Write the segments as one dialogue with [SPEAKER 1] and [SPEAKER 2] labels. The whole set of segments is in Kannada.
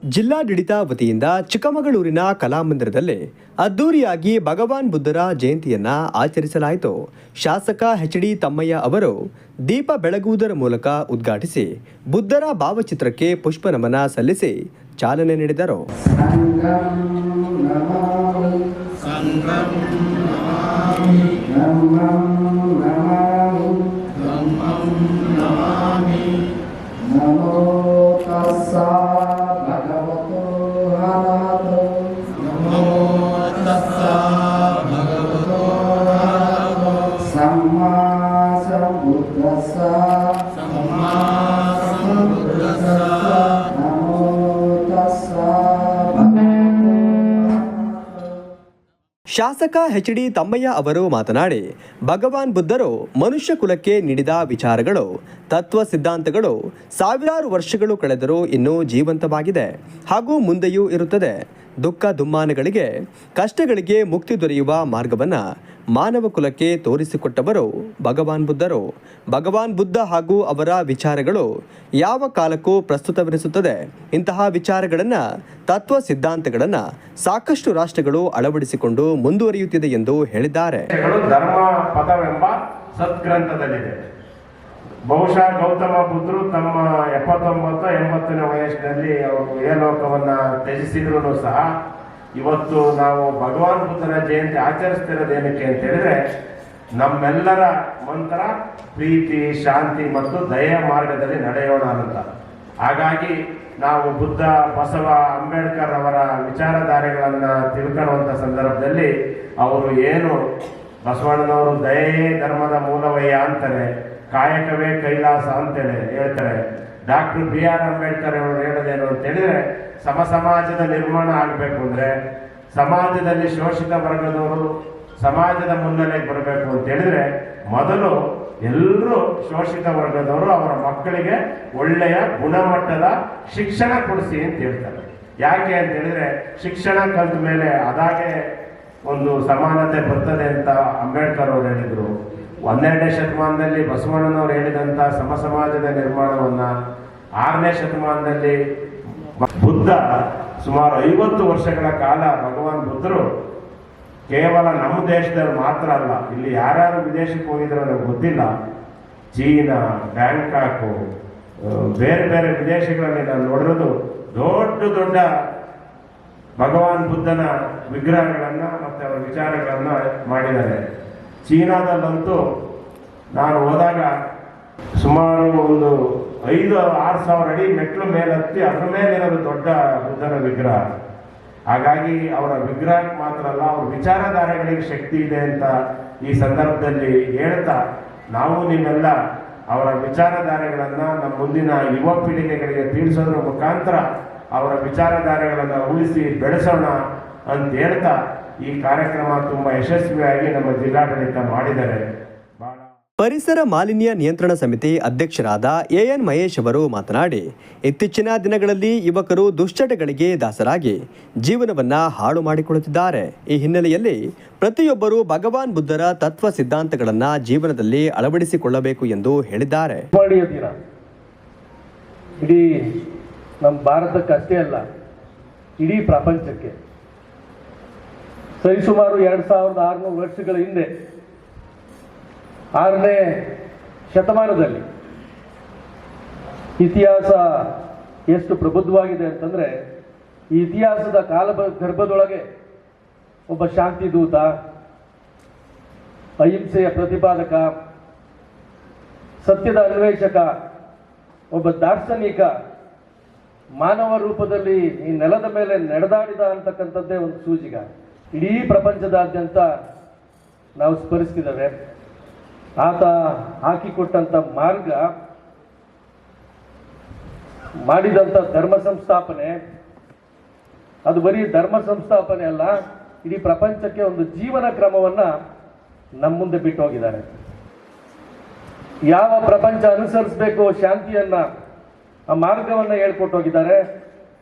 [SPEAKER 1] ಜಿಲ್ಲಾಡಳಿತ ವತಿಯಿಂದ ಚಿಕ್ಕಮಗಳೂರಿನ ಕಲಾಮಂದಿರದಲ್ಲಿ ಅದ್ದೂರಿಯಾಗಿ ಭಗವಾನ್ ಬುದ್ಧರ ಜಯಂತಿಯನ್ನ ಆಚರಿಸಲಾಯಿತು. ಶಾಸಕ ಎಚ್.ಡಿ. ತಮ್ಮಯ್ಯ ಅವರು ದೀಪ ಬೆಳಗುವುದರ ಮೂಲಕ ಉದ್ಘಾಟಿಸಿ ಬುದ್ಧರ ಭಾವಚಿತ್ರಕ್ಕೆ ಪುಷ್ಪ ನಮನ ಸಲ್ಲಿಸಿ ಚಾಲನೆ ನೀಡಿದರು. ಶಾಸಕ ಎಚ್.ಡಿ. ತಮ್ಮಯ್ಯ ಅವರು ಮಾತನಾಡಿ, ಭಗವಾನ್ ಬುದ್ಧರು ಮನುಷ್ಯ ಕುಲಕ್ಕೆ ನೀಡಿದ ವಿಚಾರಗಳು, ತತ್ವ ಸಿದ್ಧಾಂತಗಳು ಸಾವಿರಾರು ವರ್ಷಗಳು ಕಳೆದರೂ ಇನ್ನೂ ಜೀವಂತವಾಗಿದೆ ಹಾಗೂ ಮುಂದೆಯೂ ಇರುತ್ತದೆ. ದುಃಖ ದುಮ್ಮಾನಗಳಿಗೆ, ಕಷ್ಟಗಳಿಗೆ ಮುಕ್ತಿ ದೊರೆಯುವ ಮಾರ್ಗವನ್ನು ಮಾನವ ಕುಲಕ್ಕೆ ತೋರಿಸಿಕೊಟ್ಟವರು ಭಗವಾನ್ ಬುದ್ಧರು. ಭಗವಾನ್ ಬುದ್ಧ ಹಾಗೂ ಅವರ ವಿಚಾರಗಳು ಯಾವ ಕಾಲಕ್ಕೂ ಪ್ರಸ್ತುತವೆನಿಸುತ್ತದೆ. ಇಂತಹ ವಿಚಾರಗಳನ್ನು, ತತ್ವ ಸಿದ್ಧಾಂತಗಳನ್ನು ಸಾಕಷ್ಟು ರಾಷ್ಟ್ರಗಳು ಅಳವಡಿಸಿಕೊಂಡು ಮುಂದುವರಿಯುತ್ತಿದೆ ಎಂದು ಹೇಳಿದ್ದಾರೆ.
[SPEAKER 2] ಧರ್ಮ ಪದವೆಂಬ ಸದ್ಗ್ರಂಥದಲ್ಲಿದೆ. ಬಹುಶಃ ಗೌತಮ ಬುದ್ಧರು ತಮ್ಮ 79-80ನೇ ವಯಸ್ಸಿನಲ್ಲಿ ಅವರು ಏಲೋಕವನ್ನ ತ್ಯಜಿಸಿದ್ರು ಸಹ ಇವತ್ತು ನಾವು ಭಗವಾನ್ ಬುದ್ಧನ ಜಯಂತಿ ಆಚರಿಸ್ತಿರೋದೇನಕ್ಕೆ ಅಂತ ಹೇಳಿದ್ರೆ, ನಮ್ಮೆಲ್ಲರ ಮಂತ್ರ ಪ್ರೀತಿ, ಶಾಂತಿ ಮತ್ತು ದಯೆಯ ಮಾರ್ಗದಲ್ಲಿ ನಡೆಯೋಣ ಅಂತ. ಹಾಗಾಗಿ ನಾವು ಬುದ್ಧ, ಬಸವ, ಅಂಬೇಡ್ಕರ್ ಅವರ ವಿಚಾರಧಾರೆಗಳನ್ನ ತಿಳ್ಕೊಳ್ಳುವಂತ ಸಂದರ್ಭದಲ್ಲಿ ಅವರು ಏನು ಬಸವಣ್ಣನವರು ದಯೆಯೇ ಧರ್ಮದ ಮೂಲವಯ್ಯ ಅಂತಾರೆ, ಕಾಯಕವೇ ಕೈಲಾಸ ಅಂತೇಳಿ ಹೇಳ್ತಾರೆ. Doctor B.R. ಅಂಬೇಡ್ಕರ್ ಅವರು ಹೇಳೋದೇನು ಅಂತ ಹೇಳಿದ್ರೆ, ಸಮಾಜದ ನಿರ್ಮಾಣ ಆಗಬೇಕು ಅಂದ್ರೆ ಸಮಾಜದಲ್ಲಿ ಶೋಷಿತ ವರ್ಗದವರು ಸಮಾಜದ ಮುನ್ನೆಲೆಗೆ ಬರಬೇಕು ಅಂತ ಹೇಳಿದ್ರೆ ಮೊದಲು ಎಲ್ಲರೂ ಶೋಷಿತ ವರ್ಗದವರು ಅವರ ಮಕ್ಕಳಿಗೆ ಒಳ್ಳೆಯ ಗುಣಮಟ್ಟದ ಶಿಕ್ಷಣ ಕೊಡಿಸಿ ಅಂತ ಹೇಳ್ತಾರೆ. ಯಾಕೆ ಅಂತ ಹೇಳಿದ್ರೆ, ಶಿಕ್ಷಣ ಕಲಿತ ಮೇಲೆ ಅದಾಗೆ ಒಂದು ಸಮಾನತೆ ಬರ್ತದೆ ಅಂತ ಅಂಬೇಡ್ಕರ್ ಅವರು ಹೇಳಿದ್ರು. 12ನೇ ಶತಮಾನದಲ್ಲಿ ಬಸವಣ್ಣನವರು ಹೇಳಿದಂತ ಸಮಾಜದ ನಿರ್ಮಾಣವನ್ನ 6ನೇ ಶತಮಾನದಲ್ಲಿ ಬುದ್ಧ ಸುಮಾರು 50 ವರ್ಷಗಳ ಕಾಲ ಭಗವಾನ್ ಬುದ್ಧರು ಕೇವಲ ನಮ್ಮ ದೇಶದಲ್ಲಿ ಮಾತ್ರ ಅಲ್ಲ, ಇಲ್ಲಿ ಯಾರ್ಯಾರು ವಿದೇಶಕ್ಕೆ ಹೋಗಿದ್ರು ನನಗೆ ಗೊತ್ತಿಲ್ಲ, ಚೀನಾ, ಬ್ಯಾಂಕಾಕು, ಬೇರೆ ಬೇರೆ ವಿದೇಶಗಳಲ್ಲಿ ನಾನು ನೋಡಿರೋದು ದೊಡ್ಡ ದೊಡ್ಡ ಭಗವಾನ್ ಬುದ್ಧನ ವಿಗ್ರಹಗಳನ್ನ ಮತ್ತೆ ಅವರ ವಿಚಾರಗಳನ್ನ ಮಾಡಿದ್ದಾರೆ. ಚೀನಾದಲ್ಲಂತೂ ನಾನು ಹೋದಾಗ ಸುಮಾರು ಒಂದು 5-6 ಸಾವಿರ ಅಡಿ ಮೆಟ್ಲು ಮೇಲತ್ತಿ ಅದ್ರ ಮೇಲಿರೋದು ದೊಡ್ಡ ಬುದ್ಧನ ವಿಗ್ರಹ. ಹಾಗಾಗಿ ಅವರ ವಿಗ್ರಹಕ್ಕೆ ಮಾತ್ರ ಅಲ್ಲ, ಅವರ ವಿಚಾರಧಾರೆಗಳಿಗೆ ಶಕ್ತಿ ಇದೆ ಅಂತ ಈ ಸಂದರ್ಭದಲ್ಲಿ ಹೇಳ್ತಾ, ನಾವು ನಿಮ್ಮೆಲ್ಲ ಅವರ ವಿಚಾರಧಾರೆಗಳನ್ನ ನಮ್ಮ ಮುಂದಿನ ಯುವ ಪೀಳಿಗೆಗಳಿಗೆ ತಿಳಿಸೋದ್ರ ಮುಖಾಂತರ ಅವರ ವಿಚಾರಧಾರೆಗಳನ್ನು ಉಳಿಸಿ ಬೆಳೆಸೋಣ ಅಂತ ಹೇಳ್ತಾ ಈ ಕಾರ್ಯಕ್ರಮ ತುಂಬಾ ಯಶಸ್ವಿಯಾಗಿ ನಮ್ಮ ಜಿಲ್ಲಾಡಳಿತ ಮಾಡಿದ್ದಾರೆ.
[SPEAKER 1] ಪರಿಸರ ಮಾಲಿನ್ಯ ನಿಯಂತ್ರಣ ಸಮಿತಿ ಅಧ್ಯಕ್ಷರಾದ ಎನ್ ಮಹೇಶ್ ಅವರು ಮಾತನಾಡಿ, ಇತ್ತೀಚಿನ ದಿನಗಳಲ್ಲಿ ಯುವಕರು ದುಶ್ಚಟಗಳಿಗೆ ದಾಸರಾಗಿ ಜೀವನವನ್ನ ಹಾಳು ಮಾಡಿಕೊಳ್ಳುತ್ತಿದ್ದಾರೆ. ಈ ಹಿನ್ನೆಲೆಯಲ್ಲಿ ಪ್ರತಿಯೊಬ್ಬರು ಭಗವಾನ್ ಬುದ್ಧರ ತತ್ವ ಸಿದ್ಧಾಂತಗಳನ್ನು ಜೀವನದಲ್ಲಿ ಅಳವಡಿಸಿಕೊಳ್ಳಬೇಕು ಎಂದು ಹೇಳಿದ್ದಾರೆ.
[SPEAKER 3] ಇಡೀ ನಮ್ಮ ಭಾರತಕ್ಕಷ್ಟೇ ಅಲ್ಲ, ಇಡೀ ಪ್ರಪಂಚಕ್ಕೆ ಸರಿಸುಮಾರು 2600 ವರ್ಷಗಳ ಹಿಂದೆ 6ನೇ ಶತಮಾನದಲ್ಲಿ ಇತಿಹಾಸ ಎಷ್ಟು ಪ್ರಬುದ್ಧವಾಗಿದೆ ಅಂತಂದ್ರೆ, ಈ ಇತಿಹಾಸದ ಗರ್ಭದೊಳಗೆ ಒಬ್ಬ ಶಾಂತಿ ದೂತ, ಅಹಿಂಸೆಯ ಪ್ರತಿಪಾದಕ, ಸತ್ಯದ ಅನ್ವೇಷಕ, ಒಬ್ಬ ದಾರ್ಶನಿಕ ಮಾನವ ರೂಪದಲ್ಲಿ ಈ ನೆಲದ ಮೇಲೆ ನಡೆದಾಡಿದ ಅಂತಕ್ಕಂಥದ್ದೇ ಒಂದು ಸೂಜಿಗ. ಇಡೀ ಪ್ರಪಂಚದಾದ್ಯಂತ ನಾವು ಸ್ಮರಿಸ್ತಿದ್ದೇವೆ. ಆತ ಹಾಕಿಕೊಟ್ಟಂತ ಮಾರ್ಗ, ಮಾಡಿದಂತ ಧರ್ಮ ಸಂಸ್ಥಾಪನೆ, ಅದು ಬರೀ ಧರ್ಮ ಸಂಸ್ಥಾಪನೆ ಅಲ್ಲ, ಇಡೀ ಪ್ರಪಂಚಕ್ಕೆ ಒಂದು ಜೀವನ ಕ್ರಮವನ್ನ ನಮ್ಮ ಮುಂದೆ ಬಿಟ್ಟು ಹೋಗಿದ್ದಾರೆ. ಯಾವ ಪ್ರಪಂಚ ಅನುಸರಿಸಬೇಕು ಶಾಂತಿಯನ್ನ, ಆ ಮಾರ್ಗವನ್ನ ಹೇಳ್ಕೊಟ್ಟು ಹೋಗಿದ್ದಾರೆ.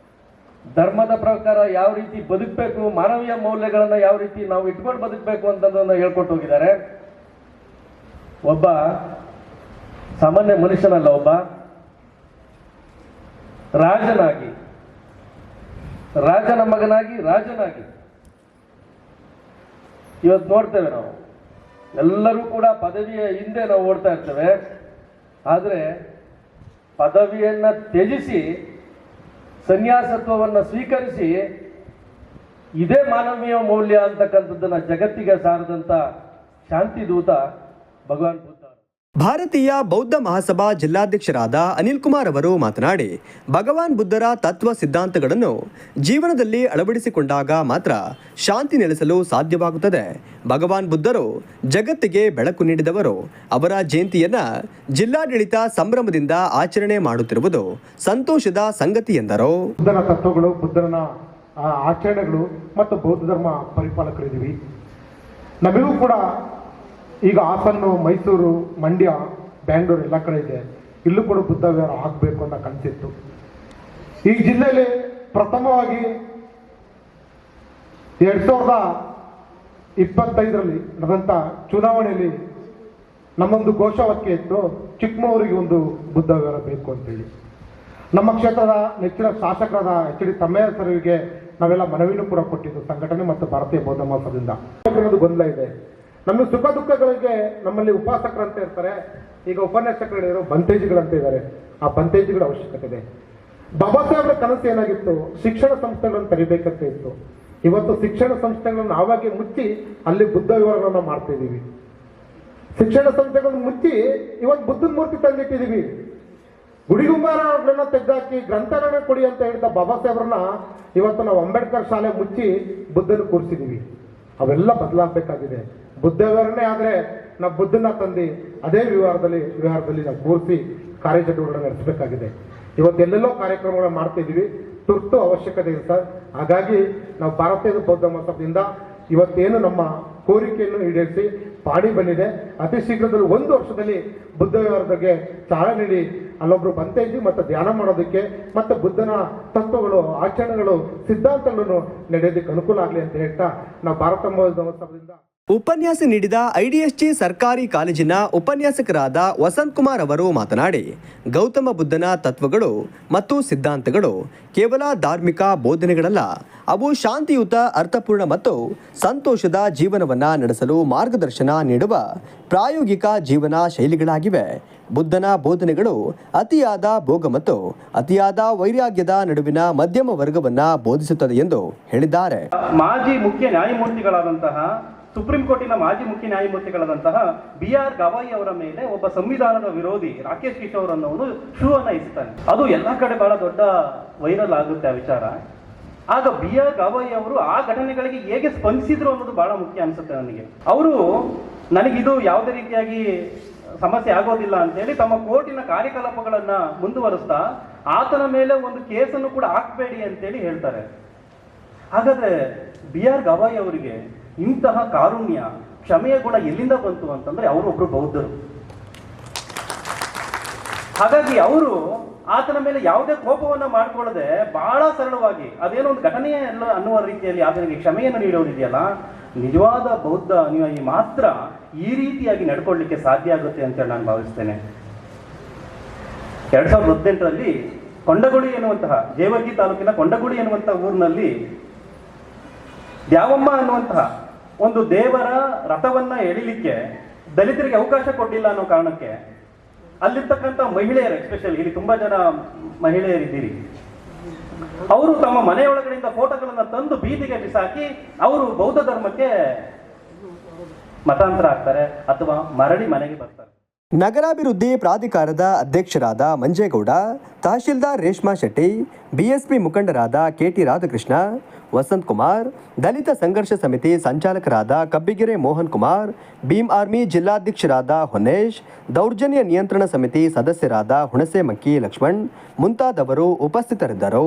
[SPEAKER 3] ಧರ್ಮದ ಪ್ರಕಾರ ಯಾವ ರೀತಿ ಬದುಕಬೇಕು, ಮಾನವೀಯ ಮೌಲ್ಯಗಳನ್ನ ಯಾವ ರೀತಿ ನಾವು ಇಟ್ಕೊಂಡು ಬದುಕಬೇಕು ಅಂತದನ್ನ ಹೇಳ್ಕೊಟ್ಟು ಹೋಗಿದ್ದಾರೆ. ಒಬ್ಬ ಸಾಮಾನ್ಯ ಮನುಷ್ಯನಲ್ಲ, ಒಬ್ಬ ರಾಜನಾಗಿ ರಾಜನ ಮಗನಾಗಿ ರಾಜನಾಗಿ ಇವತ್ತು ನೋಡ್ತೇವೆ ನಾವು ಎಲ್ಲರೂ ಕೂಡ ಪದವಿಯ ಹಿಂದೆ ನಾವು ಓಡ್ತಾ ಇರ್ತೇವೆ. ಆದರೆ ಪದವಿಯನ್ನ ತ್ಯಜಿಸಿ ಸನ್ಯಾಸತ್ವವನ್ನು ಸ್ವೀಕರಿಸಿ ಇದೇ ಮಾನವೀಯ ಮೌಲ್ಯ ಅಂತಕ್ಕಂಥದ್ದನ್ನ ಜಗತ್ತಿಗೆ ಸಾರದಂತ ಶಾಂತಿ ದೂತ ಭಗವಾನ್ ಬುದ್ಧ.
[SPEAKER 1] ಭಾರತೀಯ ಬೌದ್ಧ ಮಹಾಸಭಾ ಜಿಲ್ಲಾಧ್ಯಕ್ಷರಾದ ಅನಿಲ್ ಕುಮಾರ್ ಅವರು ಮಾತನಾಡಿ, ಭಗವಾನ್ ಬುದ್ಧರ ತತ್ವ ಸಿದ್ಧಾಂತಗಳನ್ನು ಜೀವನದಲ್ಲಿ ಅಳವಡಿಸಿಕೊಂಡಾಗ ಮಾತ್ರ ಶಾಂತಿ ನೆಲೆಸಲು ಸಾಧ್ಯವಾಗುತ್ತದೆ. ಭಗವಾನ್ ಬುದ್ಧರು ಜಗತ್ತಿಗೆ ಬೆಳಕು ನೀಡಿದವರು. ಅವರ ಜಯಂತಿಯನ್ನ ಜಿಲ್ಲಾಡಳಿತ ಸಂಭ್ರಮದಿಂದ ಆಚರಣೆ ಮಾಡುತ್ತಿರುವುದು ಸಂತೋಷದ ಸಂಗತಿ ಎಂದರು.
[SPEAKER 4] ಬುದ್ಧನ ತತ್ವಗಳು, ಬುದ್ಧನ ಆಚರಣೆಗಳು ಮತ್ತು ಬೌದ್ಧ ಧರ್ಮ ಪರಿಪಾಲಕರಿದ್ದೀವಿ. ನಮಗೂ ಕೂಡ ಈಗ ಹಾಸನ್ನು, ಮೈಸೂರು, ಮಂಡ್ಯ, ಬ್ಯಾಂಗ್ಳೂರು ಎಲ್ಲ ಕಡೆ ಇದೆ. ಇಲ್ಲೂ ಕೂಡ ಬುದ್ಧ ವಿಹಾರ ಆಗಬೇಕು ಅಂತ ಕನಸಿತ್ತು. ಈ ಜಿಲ್ಲೆಯಲ್ಲಿ ಪ್ರಥಮವಾಗಿ 2025ರಲ್ಲಿ ನಡೆದಂಥ ಚುನಾವಣೆಯಲ್ಲಿ ನಮ್ಮೊಂದು ಘೋಷವಾಕ್ಯ ಇತ್ತು, ಚಿಕ್ಕಮಗಳೂರಿಗೆ ಒಂದು ಬುದ್ಧ ವಿಹಾರ ಬೇಕು ಅಂತೇಳಿ. ನಮ್ಮ ಕ್ಷೇತ್ರದ ನೆಚ್ಚಿನ ಶಾಸಕರಾದ ಎಚ್ ಡಿ ತಮ್ಮಯ್ಯ ಸರ್ಗೆ ನಾವೆಲ್ಲ ಮನವಿನೂ ಕೂಡ ಕೊಟ್ಟಿದ್ದು ಸಂಘಟನೆ ಮತ್ತು ಭಾರತೀಯ ಬೌದ್ಧ ಮಹಾಸಭೆಯಿಂದ. ಗೊಂದಲ ಇದೆ. ನಮ್ಮ ಸುಖ ದುಃಖಗಳಿಗೆ ನಮ್ಮಲ್ಲಿ ಉಪಾಸಕರಂತ ಇರ್ತಾರೆ. ಈಗ ಉಪನ್ಯಾಸಕರು ಬಂತೇಜಿಗಳಂತ ಇದ್ದಾರೆ. ಆ ಬಂತೇಜಿಗಳ ಅವಶ್ಯಕತೆ ಇದೆ. ಬಾಬಾ ಸಾಹೇಬ್ರ ಕನಸು ಏನಾಗಿತ್ತು? ಶಿಕ್ಷಣ ಸಂಸ್ಥೆಗಳನ್ನು ತೆರಿಬೇಕಂತ ಇತ್ತು. ಇವತ್ತು ಶಿಕ್ಷಣ ಸಂಸ್ಥೆಗಳನ್ನು ನಾವಾಗೆ ಮುಚ್ಚಿ ಅಲ್ಲಿ ಬುದ್ಧ ವಿವರಗಳನ್ನು ಮಾಡ್ತಾ ಇದ್ದೀವಿ. ಶಿಕ್ಷಣ ಸಂಸ್ಥೆಗಳನ್ನು ಮುಚ್ಚಿ ಇವತ್ತು ಬುದ್ಧನ ಮೂರ್ತಿ ತಂದಿಟ್ಟಿದ್ದೀವಿ. ಗುಡಿಗುಂಬಾರಗಳನ್ನ ತೆಗೆದಾಕಿ ಗ್ರಂಥಾಲಯ ಕೊಡಿ ಅಂತ ಹೇಳಿದ ಬಾಬಾ ಸಾಹೇಬ್ರನ್ನ ಇವತ್ತು ನಾವು ಅಂಬೇಡ್ಕರ್ ಶಾಲೆ ಮುಚ್ಚಿ ಬುದ್ಧನ ಕೂರಿಸಿದ್ದೀವಿ. ಅವೆಲ್ಲ ಬದಲಾಗಬೇಕಾಗಿದೆ. ಬುದ್ಧ ವಿವರಣೆ ಆದರೆ ನಾವು ಬುದ್ಧನ ತಂದು ಅದೇ ವಿಹಾರದಲ್ಲಿ ನಾವು ಕೂರಿಸಿ ಕಾರ್ಯಚಟುವಟಿಕೆ ನಡೆಸಬೇಕಾಗಿದೆ. ಇವತ್ತೆಲ್ಲೆಲ್ಲೋ ಕಾರ್ಯಕ್ರಮಗಳನ್ನ ಮಾಡ್ತಿದ್ದೀವಿ. ತುರ್ತು ಅವಶ್ಯಕತೆ ಇದೆ ಸರ್. ಹಾಗಾಗಿ ನಾವು ಭಾರತೀಯ ಬೌದ್ಧ ಮಹಾಸಭೆಯಿಂದ ಇವತ್ತೇನು ನಮ್ಮ ಕೋರಿಕೆಯನ್ನು ಈಡೇರಿಸಿ ಪಾಡಿ ಬಂದಿದೆ. ಅತಿ ಶೀಘ್ರದಲ್ಲಿ 1 ವರ್ಷದಲ್ಲಿ ಬುದ್ಧ ವಿಹಾರದ ಬಗ್ಗೆ ಚಾಲನೆ ನೀಡಿ ಅಲ್ಲೊಬ್ರು ಬಂತೇಜಿ ಮತ್ತು ಧ್ಯಾನ ಮಾಡೋದಕ್ಕೆ ಮತ್ತು ಬುದ್ಧನ ತತ್ವಗಳು, ಆಚರಣೆಗಳು, ಸಿದ್ಧಾಂತಗಳನ್ನು ನಡೆಯೋದಕ್ಕೆ ಅನುಕೂಲ ಆಗಲಿ ಅಂತ ಹೇಳ್ತಾ ನಾವು ಭಾರತ ಬೌದ್ಧ ಮಹಾಸಭೆಯಿಂದ
[SPEAKER 1] ಉಪನ್ಯಾಸ ನೀಡಿದ ಐಡಿಎಸ್ಜಿ ಸರ್ಕಾರಿ ಕಾಲೇಜಿನ ಉಪನ್ಯಾಸಕರಾದ ವಸಂತ್ ಕುಮಾರ್ ಅವರು ಮಾತನಾಡಿ, ಗೌತಮ ಬುದ್ಧನ ತತ್ವಗಳು ಮತ್ತು ಸಿದ್ಧಾಂತಗಳು ಕೇವಲ ಧಾರ್ಮಿಕ ಬೋಧನೆಗಳಲ್ಲ, ಅವು ಶಾಂತಿಯುತ, ಅರ್ಥಪೂರ್ಣ ಮತ್ತು ಸಂತೋಷದ ಜೀವನವನ್ನು ನಡೆಸಲು ಮಾರ್ಗದರ್ಶನ ನೀಡುವ ಪ್ರಾಯೋಗಿಕ ಜೀವನ ಶೈಲಿಗಳಾಗಿವೆ. ಬುದ್ಧನ ಬೋಧನೆಗಳು ಅತಿಯಾದ ಭೋಗ ಮತ್ತು ಅತಿಯಾದ ವೈರಾಗ್ಯದ ನಡುವಿನ ಮಧ್ಯಮ ವರ್ಗವನ್ನು ಬೋಧಿಸುತ್ತದೆ ಎಂದು ಹೇಳಿದ್ದಾರೆ.
[SPEAKER 5] ಮಾಜಿ ಮುಖ್ಯ ನ್ಯಾಯಮೂರ್ತಿಗಳಾದಂತಹ, ಸುಪ್ರೀಂ ಕೋರ್ಟಿನ ಮಾಜಿ ಮುಖ್ಯ ನ್ಯಾಯಮೂರ್ತಿಗಳಾದಂತಹ BR ಗವಾಯಿ ಅವರ ಮೇಲೆ ಒಬ್ಬ ಸಂವಿಧಾನದ ವಿರೋಧಿ ರಾಕೇಶ್ ಕಿಶೋರ್ ಅನ್ನೋನು ಶೂ ಅನ್ನ ಇಸ್ತಾನೆ. ಅದು ಎಲ್ಲಾ ಕಡೆ ಬಹಳ ದೊಡ್ಡ ವೈರಲ್ ಆಗುತ್ತೆ ಆ ವಿಚಾರ. ಆಗ BR ಗವಾಯಿ ಅವರು ಆ ಘಟನೆಗಳಿಗೆ ಹೇಗೆ ಸ್ಪಂದಿಸಿದ್ರು ಅನ್ನೋದು ಬಹಳ ಮುಖ್ಯ ಅನ್ಸುತ್ತೆ ನನಗೆ. ಅವರು ನನಗಿದು ಯಾವುದೇ ರೀತಿಯಾಗಿ ಸಮಸ್ಯೆ ಆಗೋದಿಲ್ಲ ಅಂತೇಳಿ ತಮ್ಮ ಕೋರ್ಟಿನ ಕಾರ್ಯಕಲಾಪಗಳನ್ನ ಮುಂದುವರಿಸ್ತಾ ಆತನ ಮೇಲೆ ಒಂದು ಕೇಸನ್ನು ಕೂಡ ಹಾಕಬೇಡಿ ಅಂತೇಳಿ ಹೇಳ್ತಾರೆ. ಹಾಗಾದ್ರೆ BR ಗವಾಯಿ ಅವರಿಗೆ ಇಂತಹ ಕಾರುಣ್ಯ, ಕ್ಷಮೆಯ ಗುಣ ಎಲ್ಲಿಂದ ಬಂತು ಅಂತಂದ್ರೆ ಅವರೊಬ್ರು ಬೌದ್ಧರು. ಹಾಗಾಗಿ ಅವರು ಆತನ ಮೇಲೆ ಯಾವುದೇ ಕೋಪವನ್ನ ಮಾಡ್ಕೊಳ್ಳದೆ ಬಹಳ ಸರಳವಾಗಿ ಅದೇನೋ ಒಂದು ಘಟನೆಯೇ ಅಲ್ಲ ಅನ್ನುವ ರೀತಿಯಲ್ಲಿ ಆತನಿಗೆ ಕ್ಷಮೆಯನ್ನು ನೀಡೋರಿದೆಯಲ್ಲ, ನಿಜವಾದ ಬೌದ್ಧ ಅನುಯಾಯಿ ಮಾತ್ರ ಈ ರೀತಿಯಾಗಿ ನಡ್ಕೊಳ್ಳಿಕ್ಕೆ ಸಾಧ್ಯ ಆಗುತ್ತೆ ಅಂತೇಳಿ ನಾನು ಭಾವಿಸ್ತೇನೆ. 2018ರಲ್ಲಿ ಕೊಂಡಗುಳಿ ಎನ್ನುವಂತಹ, ಜೇವರ್ಗಿ ತಾಲೂಕಿನ ಕೊಂಡಗುಳಿ ಎನ್ನುವಂತಹ ಊರಿನಲ್ಲಿ ದ್ಯಾವಮ್ಮ ಅನ್ನುವಂತಹ ಒಂದು ದೇವರ ರಥವನ್ನ ಎಳಿಲಿಕ್ಕೆ ದಲಿತರಿಗೆ ಅವಕಾಶ ಕೊಡಲಿಲ್ಲ ಅನ್ನೋ ಕಾರಣಕ್ಕೆ ಅಲ್ಲಿರ್ತಕ್ಕಂಥ ಮಹಿಳೆಯರು, ಎಸ್ಪೆಷಲಿ ಇಲ್ಲಿ ತುಂಬಾ ಜನ ಮಹಿಳೆಯರಿದ್ದೀರಿ, ಅವರು ತಮ್ಮ ಮನೆಯೊಳಗಡೆಯಿಂದ ಫೋಟೋಗಳನ್ನ ತಂದು ಬೀದಿಗೆ ಬಿಸಾಕಿ ಅವರು ಬೌದ್ಧ ಧರ್ಮಕ್ಕೆ ಮತಾಂತರ ಆಗ್ತಾರೆ ಅಥವಾ ಮರಳಿ ಮನೆಗೆ ಬರ್ತಾರೆ.
[SPEAKER 1] ನಗರಾಭಿವೃದ್ಧಿ ಪ್ರಾಧಿಕಾರದ ಅಧ್ಯಕ್ಷರಾದ ಮಂಜೇಗೌಡ, ತಹಶೀಲ್ದಾರ್ ರೇಷ್ಮಾ ಶೆಟ್ಟಿ, ಬಿಎಸ್ಪಿ ಮುಖಂಡರಾದ KT ರಾಧಾಕೃಷ್ಣ, ವಸಂತ್ ಕುಮಾರ್, ದಲಿತ ಸಂಘರ್ಷ ಸಮಿತಿ ಸಂಚಾಲಕರಾದ ಕಬ್ಬಿಗೆರೆ ಮೋಹನ್ ಕುಮಾರ್, ಭೀಮ್ ಆರ್ಮಿ ಜಿಲ್ಲಾಧ್ಯಕ್ಷರಾದ ಹೊನ್ನೇಶ್, ದೌರ್ಜನ್ಯ ನಿಯಂತ್ರಣ ಸಮಿತಿ ಸದಸ್ಯರಾದ ಹುಣಸೆ ಮಕ್ಕಿ ಲಕ್ಷ್ಮಣ್ ಮುಂತಾದವರು ಉಪಸ್ಥಿತರಿದ್ದರು.